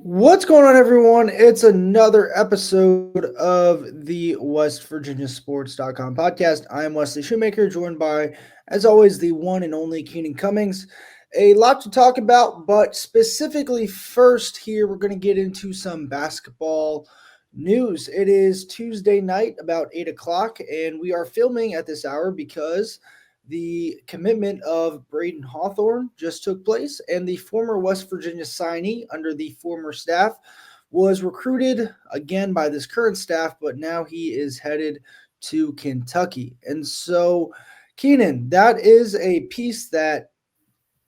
What's going on, everyone? It's another episode of the WVSports.com podcast. I'm Wesley Shoemaker, joined by, as always, the one and only Keenan Cummings. A lot to talk about, but specifically first here, we're going to get into some basketball news. It is Tuesday night, about 8 o'clock, and we are filming at this hour because the commitment of Braydon Hawthorne just took place, and the former West Virginia signee under the former staff was recruited again by this current staff, but now he is headed to Kentucky. And so, Keenan, that is a piece that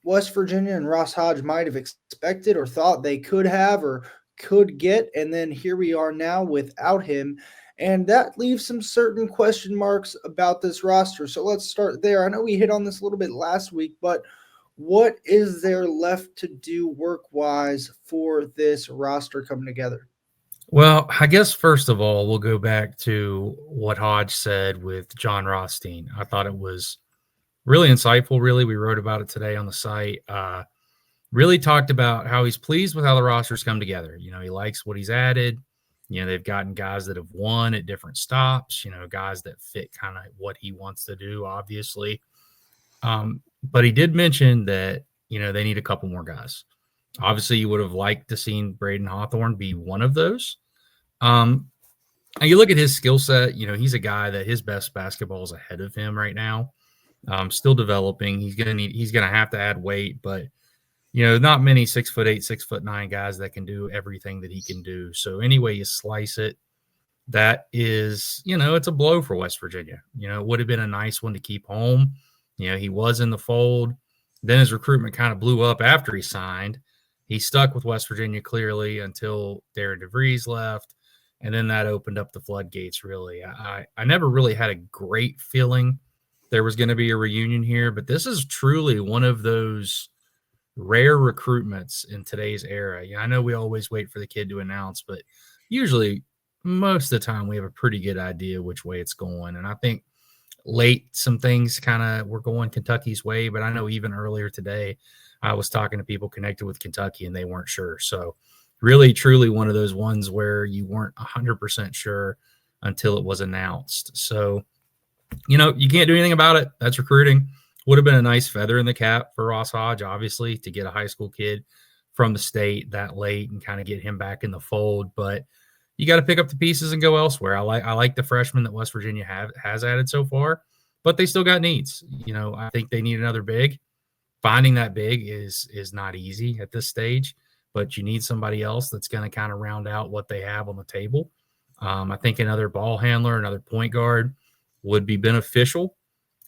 West Virginia and Ross Hodge might have expected or thought they could have or could get. And then here we are now without him. And that leaves some certain question marks about this roster. So let's start there. I know we hit on this a little bit last week, but what is there left to do work-wise for this roster coming together? Well, I guess first of all, we'll go back to what Hodge said with John Rothstein. I thought it was really insightful, really. We wrote about it today on the site. Really talked about how he's pleased with how the roster's come together. He likes what he's added. They've gotten guys that have won at different stops, guys that fit kind of what he wants to do, obviously. But he did mention that, they need a couple more guys. Obviously, you would have liked to seen Braydon Hawthorne be one of those. And you look at his skill set, he's a guy that his best basketball is ahead of him right now. Still developing. He's gonna have to add weight, but not many 6'8", 6'9" guys that can do everything that he can do. So any way you slice it, that is, it's a blow for West Virginia. It would have been a nice one to keep home. He was in the fold. Then his recruitment kind of blew up after he signed. He stuck with West Virginia clearly until Darren DeVries left. And then that opened up the floodgates, really. I never really had a great feeling there was going to be a reunion here, but this is truly one of those rare recruitments in today's era. I know we always wait for the kid to announce, but usually most of the time we have a pretty good idea which way it's going. And I think late some things kind of were going Kentucky's way, but I know even earlier today I was talking to people connected with Kentucky and they weren't sure. So really, truly one of those ones where you weren't 100% sure until it was announced. So, you can't do anything about it. That's recruiting. Would have been a nice feather in the cap for Ross Hodge, obviously, to get a high school kid from the state that late and kind of get him back in the fold. But you got to pick up the pieces and go elsewhere. I like the freshmen that West Virginia has added so far, but they still got needs. I think they need another big. Finding that big is not easy at this stage, but you need somebody else that's going to kind of round out what they have on the table. I think another ball handler, another point guard would be beneficial.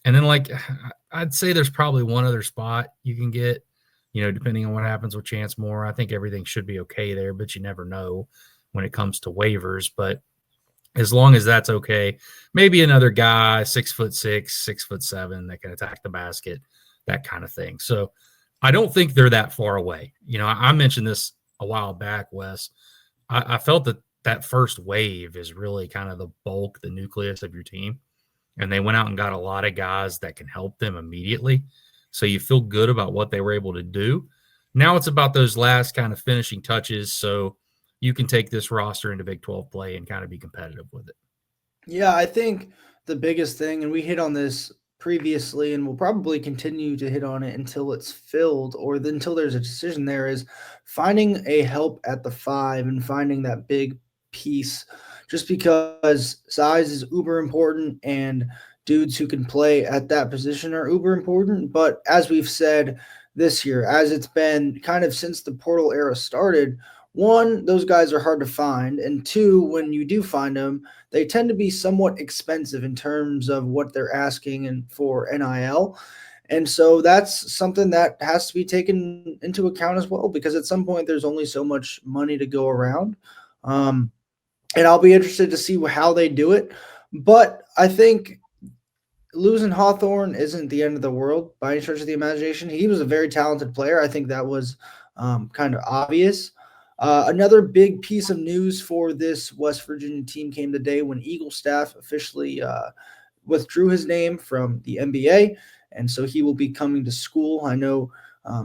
And then, I'd say there's probably one other spot you can get, depending on what happens with Chance Moore. I think everything should be okay there, but you never know when it comes to waivers. But as long as that's okay, maybe another guy, 6'6", 6'7", that can attack the basket, that kind of thing. So I don't think they're that far away. I mentioned this a while back, Wes. I felt that first wave is really kind of the bulk, the nucleus of your team. And they went out and got a lot of guys that can help them immediately. So you feel good about what they were able to do. Now it's about those last kind of finishing touches so you can take this roster into Big 12 play and kind of be competitive with it. Yeah, I think the biggest thing, and we hit on this previously, and we'll probably continue to hit on it until it's filled or until there's a decision there, is finding a help at the five and finding that big piece, just because size is uber important and dudes who can play at that position are uber important. But as we've said this year, as it's been kind of since the portal era started, one, those guys are hard to find. And two, when you do find them, they tend to be somewhat expensive in terms of what they're asking and for NIL. And so that's something that has to be taken into account as well, because at some point there's only so much money to go around. And I'll be interested to see how they do it. But I think losing Hawthorne isn't the end of the world by any stretch of the imagination. He was a very talented player. I think that was kind of obvious. Another big piece of news for this West Virginia team came today when Eagle staff officially withdrew his name from the NBA, and so he will be coming to school. I know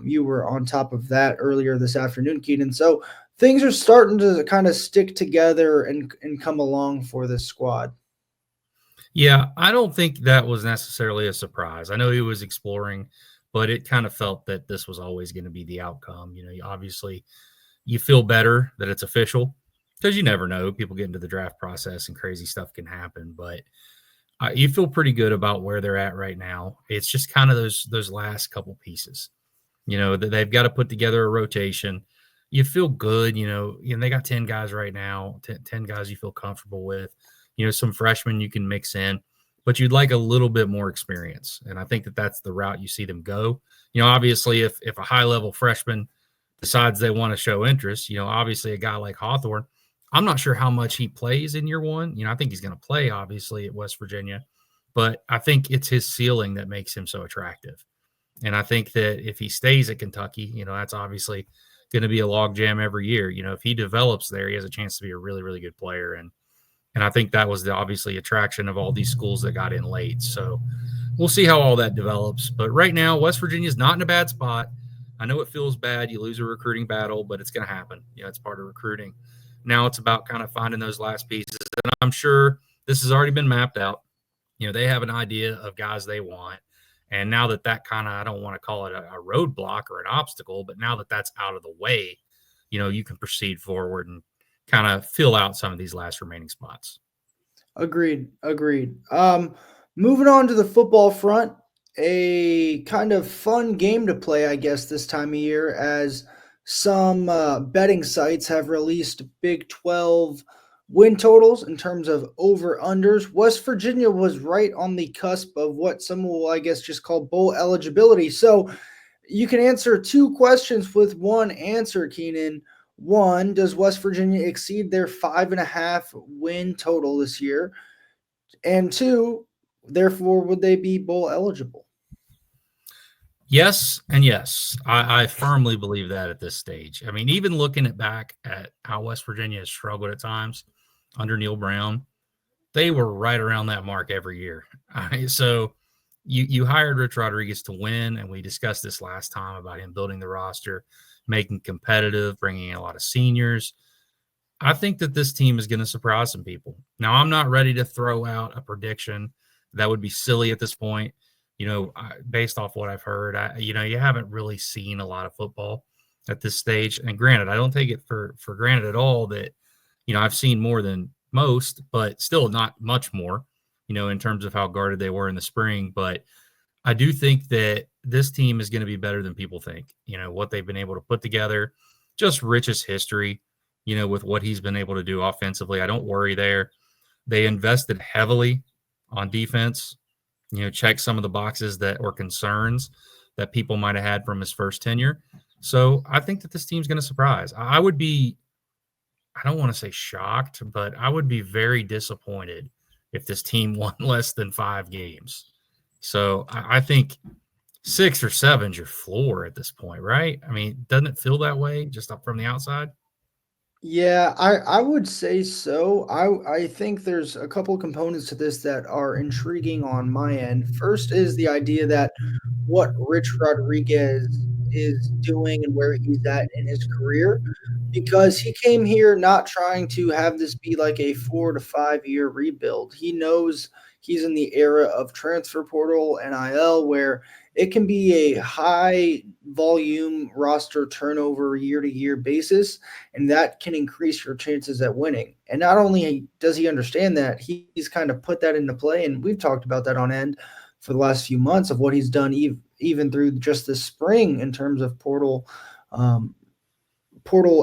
You were on top of that earlier this afternoon, Keenan. So things are starting to kind of stick together and come along for this squad. Yeah, I don't think that was necessarily a surprise. I know he was exploring, but it kind of felt that this was always going to be the outcome. Obviously you feel better that it's official because you never know. People get into the draft process and crazy stuff can happen, but you feel pretty good about where they're at right now. It's just kind of those last couple pieces. That they've got to put together a rotation. You feel good, they got 10 guys right now, 10 guys you feel comfortable with, some freshmen you can mix in, but you'd like a little bit more experience. And I think that that's the route you see them go. Obviously if a high level freshman decides they want to show interest, obviously a guy like Hawthorne, I'm not sure how much he plays in year one. I think he's going to play obviously at West Virginia, but I think it's his ceiling that makes him so attractive. And I think that if he stays at Kentucky, that's obviously going to be a logjam every year. If he develops there, he has a chance to be a really, really good player. And I think that was the obviously attraction of all these schools that got in late. So we'll see how all that develops. But right now, West Virginia is not in a bad spot. I know it feels bad. You lose a recruiting battle, but it's going to happen. It's part of recruiting. Now it's about kind of finding those last pieces. And I'm sure this has already been mapped out. They have an idea of guys they want. And now that kind of, I don't want to call it a roadblock or an obstacle, but now that that's out of the way, you can proceed forward and kind of fill out some of these last remaining spots. Agreed. Agreed. Moving on to the football front, a kind of fun game to play, I guess, this time of year, as some betting sites have released Big 12 win totals in terms of over unders. West Virginia was right on the cusp of what some will, I guess, just call bowl eligibility. So you can answer two questions with one answer, Keenan. One, does West Virginia exceed their 5.5 win total this year? And two, therefore, would they be bowl eligible? Yes and yes. I firmly believe that at this stage. I mean, even looking back at how West Virginia has struggled at times under Neil Brown, they were right around that mark every year. So you hired Rich Rodriguez to win, and we discussed this last time about him building the roster, making competitive, bringing in a lot of seniors. I think that this team is going to surprise some people. Now, I'm not ready to throw out a prediction. That would be silly at this point. Based off what I've heard, you haven't really seen a lot of football at this stage. And granted, I don't take it for granted at all that, I've seen more than most, but still not much more, in terms of how guarded they were in the spring. But I do think that this team is going to be better than people think. What they've been able to put together, just Rich's history, with what he's been able to do offensively. I don't worry there. They invested heavily on defense, check some of the boxes that were concerns that people might have had from his first tenure. So I think that this team's going to surprise. I would be, I don't want to say shocked, but I would be very disappointed if this team won less than 5 games. So I think 6 or 7 is your floor at this point, right? I mean, doesn't it feel that way just up from the outside? Yeah, I would say so. I think there's a couple components to this that are intriguing on my end. First is the idea that what Rich Rodriguez is doing and where he's at in his career, because he came here not trying to have this be like a 4 to 5 year rebuild. He knows he's in the era of transfer portal NIL where it can be a high volume roster turnover year to year basis, and that can increase your chances at winning. And not only does he understand that, he's kind of put that into play, and we've talked about that on end for the last few months of what he's done even through just this spring in terms of portal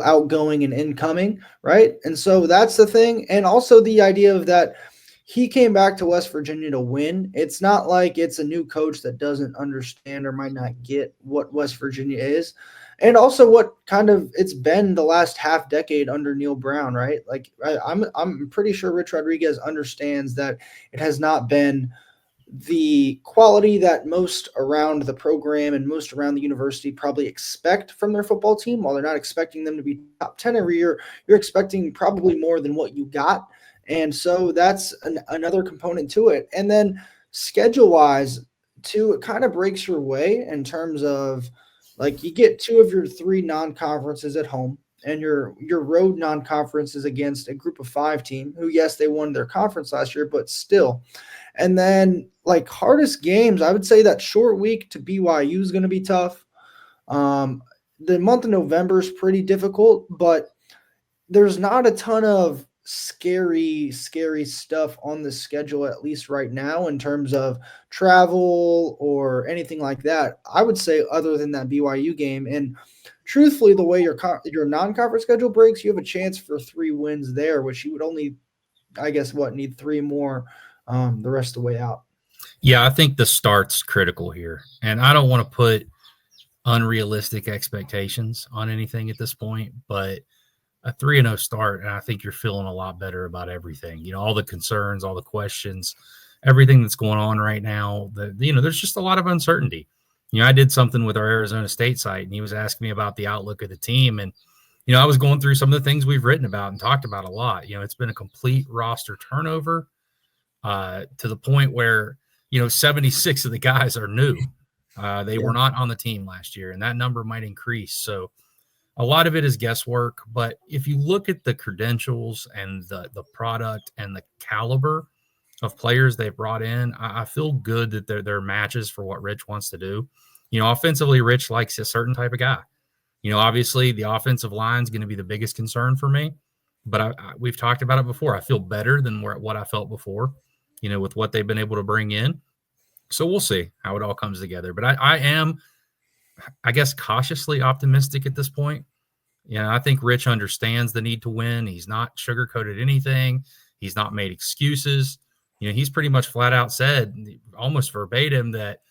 outgoing and incoming, right? And so that's the thing. And also the idea of that he came back to West Virginia to win. It's not like it's a new coach that doesn't understand or might not get what West Virginia is. And also what kind of it's been the last half decade under Neil Brown, right? Like I'm pretty sure Rich Rodriguez understands that it has not been the quality that most around the program and most around the university probably expect from their football team. While they're not expecting them to be top 10 every year, you're expecting probably more than what you got. And so that's another component to it. And then schedule wise, too, it kind of breaks your way in terms of Like you get two of your three non-conferences at home, and your road non-conference is against a group of five team who, yes, they won their conference last year, but still. And then like hardest games, I would say that short week to BYU is going to be tough. Um, the month of November is pretty difficult, but there's not a ton of scary stuff on the schedule, at least right now, in terms of travel or anything like that. I would say, other than that BYU game, and truthfully, the way your non-conference schedule breaks, you have a chance for 3 wins there, which you would only, I guess, need three more the rest of the way out. Yeah, I think the start's critical here, and I don't want to put unrealistic expectations on anything at this point, but a 3-0 start, and I think you're feeling a lot better about everything. All the concerns, all the questions, everything that's going on right now. There's just a lot of uncertainty. I did something with our Arizona State site, and he was asking me about the outlook of the team, and I was going through some of the things we've written about and talked about a lot. It's been a complete roster turnover to the point where 76 of the guys are new. They were not on the team last year, and that number might increase. So a lot of it is guesswork, but if you look at the credentials and the product and the caliber of players they've brought in, I feel good that they're matches for what Rich wants to do. Offensively, Rich likes a certain type of guy. Obviously the offensive line is going to be the biggest concern for me, but we've talked about it before. I feel better than what I felt before, with what they've been able to bring in. So we'll see how it all comes together. But I am, I guess, cautiously optimistic at this point. I think Rich understands the need to win. He's not sugarcoated anything. He's not made excuses. He's pretty much flat out said, almost verbatim, that,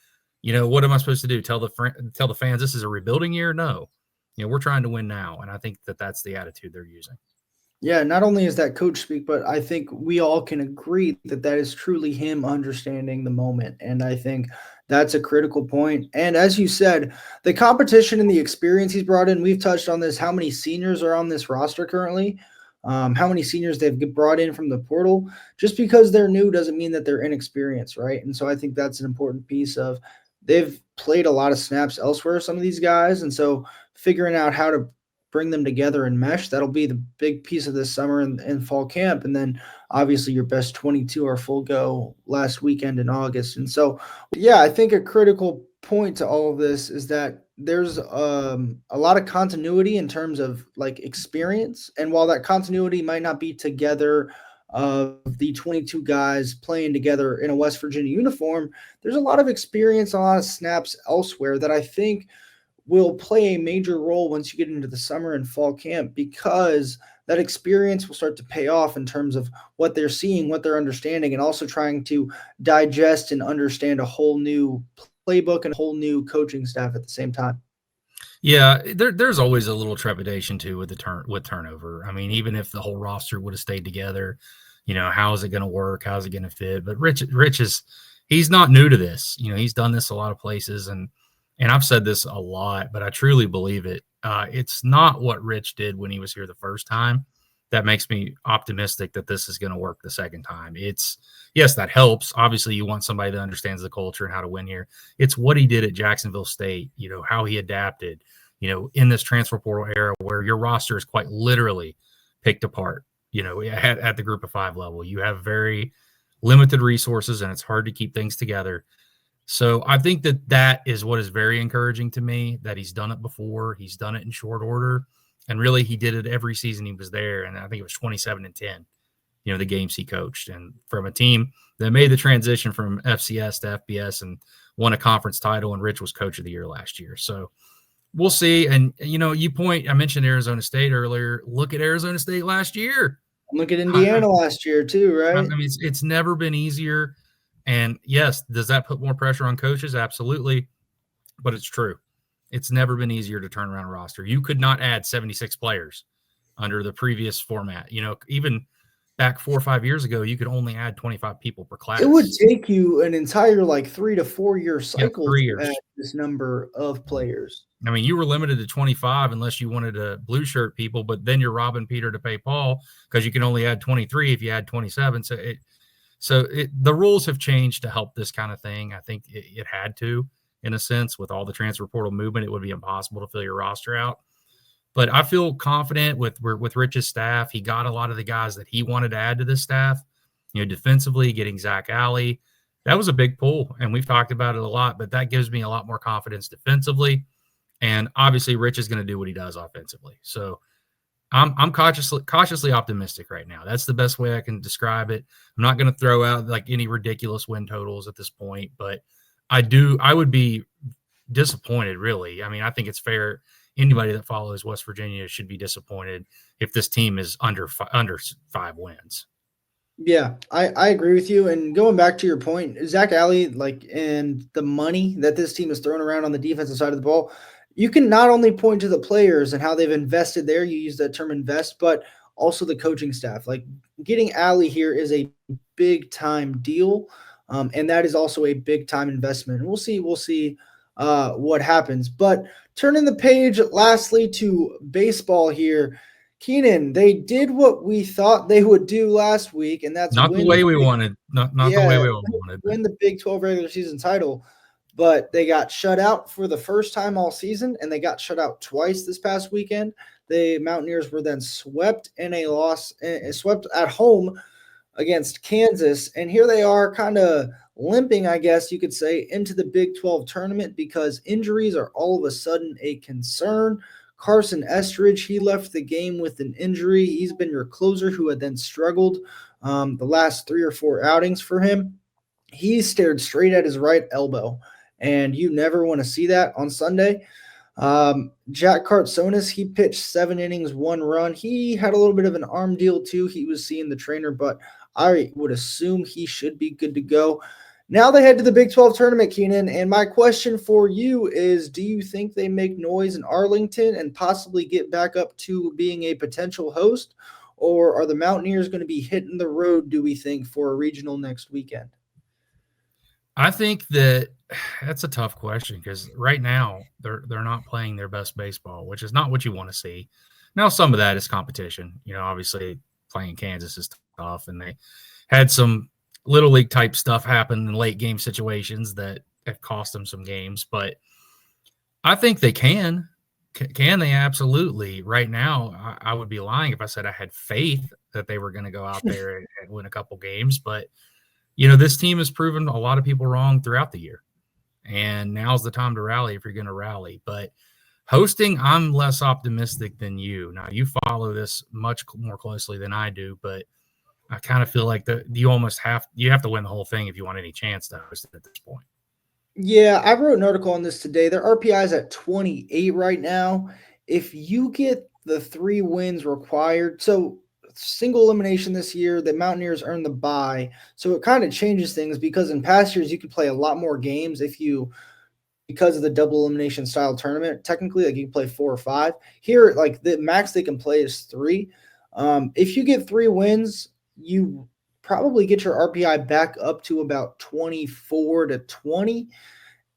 what am I supposed to do? Tell the fans this is a rebuilding year? No, we're trying to win now. And I think that's the attitude they're using. Yeah, not only is that coach speak, but I think we all can agree that that is truly him understanding the moment. And I think that's a critical point. And as you said, the competition and the experience he's brought in, we've touched on this, how many seniors are on this roster currently, how many seniors they've brought in from the portal. Just because they're new doesn't mean that they're inexperienced, right? And so I think that's an important piece of, they've played a lot of snaps elsewhere, some of these guys. And so figuring out how to bring them together and mesh, that'll be the big piece of this summer and fall camp. And then obviously your best 22 are full go last weekend in August. And so, yeah, I think a critical point to all of this is that there's a lot of continuity in terms of like experience. And while that continuity might not be together of the 22 guys playing together in a West Virginia uniform, there's a lot of experience, a lot of snaps elsewhere that I think will play a major role once you get into the summer and fall camp, because that experience will start to pay off in terms of what they're seeing, what they're understanding, and also trying to digest and understand a whole new playbook and a whole new coaching staff at the same time. Yeah, there's always a little trepidation too with turnover. I mean, even if the whole roster would have stayed together, how is it going to work? How is it going to fit? But Rich he's not new to this. He's done this a lot of places, and I've said this a lot, but I truly believe it. It's not what Rich did when he was here the first time that makes me optimistic that this is going to work the second time. Yes, that helps. Obviously, you want somebody that understands the culture and how to win here. It's what he did at Jacksonville State, how he adapted, in this transfer portal era where your roster is quite literally picked apart, at the group of five level. You have very limited resources and it's hard to keep things together. So I think that is what is very encouraging to me, that he's done it before. He's done it in short order. And really, he did it every season he was there. And I think it was 27-10, the games he coached. And from a team that made the transition from FCS to FBS and won a conference title, and Rich was coach of the year last year. So we'll see. And, I mentioned Arizona State earlier. Look at Arizona State last year. Look at Indiana last year too, right? I mean, it's never been easier. And yes, does that put more pressure on coaches? Absolutely. But it's true. It's never been easier to turn around a roster. You could not add 76 players under the previous format. Even back 4 or 5 years ago, you could only add 25 people per class. It would take you an entire 3 to 4 year cycle 3 to years. add this number of players. I mean, you were limited to 25 unless you wanted to blue shirt people, but then you're robbing Peter to pay Paul because you can only add 23 if you add 27. So the rules have changed to help this kind of thing. I think it had to. in a sense. With all the transfer portal movement, it would be impossible to fill your roster out. But I feel confident with Rich's staff. He got a lot of the guys that he wanted to add to this staff. Defensively, getting Zach Alley, that was a big pull, and we've talked about it a lot. But that gives me a lot more confidence defensively, and obviously, Rich is going to do what he does offensively. So I'm cautiously optimistic right now. That's the best way I can describe it. I'm not going to throw out like any ridiculous win totals at this point, but I would be disappointed, really. I mean, I think it's fair. Anybody that follows West Virginia should be disappointed if this team is under 5 wins. Yeah, I agree with you. And going back to your point, Zach Alley, and the money that this team is throwing around on the defensive side of the ball, you can not only point to the players and how they've invested there, you use that term invest, but also the coaching staff. Like getting Alley here is a big time deal. And that is also a big time investment. And we'll see what happens. But turning the page lastly to baseball here. Keenan, they did what we thought they would do last week, and that's not the way we wanted. Not the way we wanted. Win the Big 12 regular season title. But they got shut out for the first time all season, and they got shut out twice this past weekend. The Mountaineers were then swept in a loss, swept at home against Kansas, and here they are kind of limping, I guess you could say, into the Big 12 tournament because injuries are all of a sudden a concern. Carson Estridge, he left the game with an injury. He's been your closer who had then struggled the last 3 or 4 outings for him. He stared straight at his right elbow, and you never want to see that on Sunday. Jack Kartsonis, he pitched 7 innings, 1 run. He had a little bit of an arm deal too. He was seeing the trainer, but I would assume he should be good to go. Now they head to the Big 12 tournament, Keenan, and my question for you is, do you think they make noise in Arlington and possibly get back up to being a potential host, or are the Mountaineers going to be hitting the road, do we think, for a regional next weekend? I think that's a tough question because right now they're not playing their best baseball, which is not what you want to see. Now, some of that is competition. Obviously playing Kansas is tough, and they had some Little League type stuff happen in late game situations that have cost them some games. But I think they can. Can they? Absolutely. Right now, I would be lying if I said I had faith that they were going to go out there and win a couple games. But this team has proven a lot of people wrong throughout the year. And now's the time to rally if you're going to rally. But hosting, I'm less optimistic than you. Now, you follow this much more closely than I do, but I kind of feel like you have to win the whole thing if you want any chance to host it at this point. Yeah, I wrote an article on this today. Their RPI is at 28 right now. If you get the 3 wins required, so single elimination this year, the Mountaineers earn the bye. So it kind of changes things because in past years you could play a lot more games because of the double elimination style tournament. Technically, you can play 4 or 5. Here, the max they can play is 3. If you get 3 wins, you probably get your RPI back up to about 24 to 20.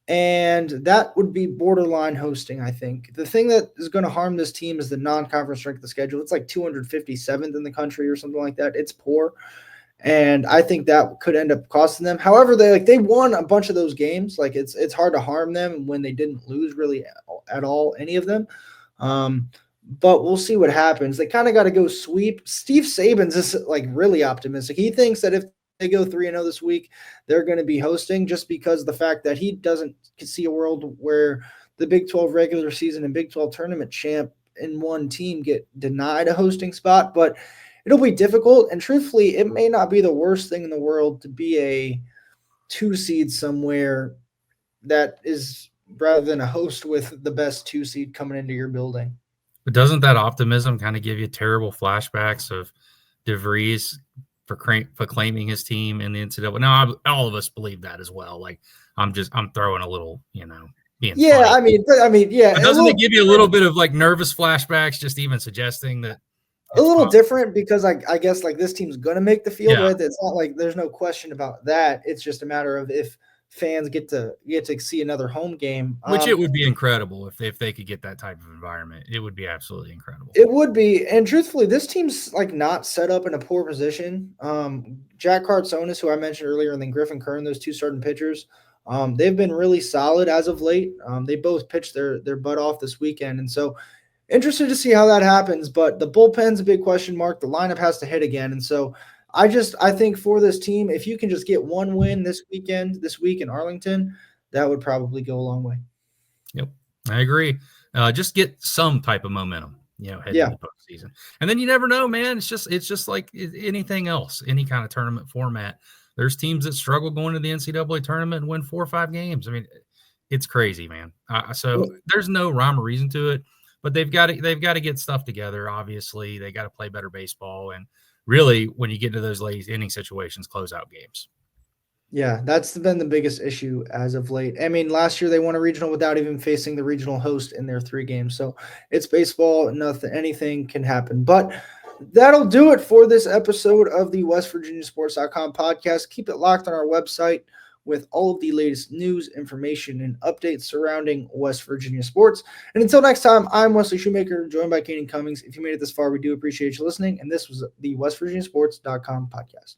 And that would be borderline hosting, I think. The thing that is going to harm this team is the non-conference strength of the schedule. It's like 257th in the country or something like that. It's poor. And I think that could end up costing them. However, they won a bunch of those games. It's hard to harm them when they didn't lose really at all, any of them. But we'll see what happens. They kind of got to go sweep. Steve Saban's is really optimistic. He thinks that if they go 3-0 this week, they're going to be hosting just because of the fact that he doesn't see a world where the Big 12 regular season and Big 12 tournament champ in one team get denied a hosting spot. But it'll be difficult. And truthfully, it may not be the worst thing in the world to be a 2 seed somewhere that is rather than a host with the best 2 seed coming into your building. But doesn't that optimism kind of give you terrible flashbacks of DeVries proclaiming his team in the NCAA? Now, all of us believe that as well. I'm throwing a little, being yeah, funny. I mean, yeah. But doesn't it give you a little bit of nervous flashbacks, just even suggesting that? A little different because I guess this team's going to make the field, yeah. Right? It's not there's no question about that. It's just a matter of if fans get to see another home game. Which it would be incredible if they could get that type of environment. It would be absolutely incredible. It would be. And truthfully, this team's not set up in a poor position. Jack Kartsonis, who I mentioned earlier, and then Griffin Kern, those 2 starting pitchers, They've been really solid as of late. They both pitched their butt off this weekend, and so interested to see how that happens. But the bullpen's a big question mark. The lineup has to hit again, and so I think for this team, if you can just get one win this week in Arlington, that would probably go a long way. Yep, I agree. Just get some type of momentum, heading into postseason, and then you never know, man. It's just like anything else, any kind of tournament format. There's teams that struggle going to the NCAA tournament and win 4 or 5 games. I mean, it's crazy, man. So there's no rhyme or reason to it, but they've got to get stuff together. Obviously, they got to play better baseball, and really, when you get into those late inning situations, close out games. Yeah, that's been the biggest issue as of late. I mean, last year they won a regional without even facing the regional host in their 3 games. So it's baseball, anything can happen. But that'll do it for this episode of the WVSports.com podcast. Keep it locked on our website with all of the latest news, information, and updates surrounding West Virginia sports. And until next time, I'm Wesley Shoemaker, joined by Keenan Cummings. If you made it this far, we do appreciate you listening. And this was the WVSports.com podcast.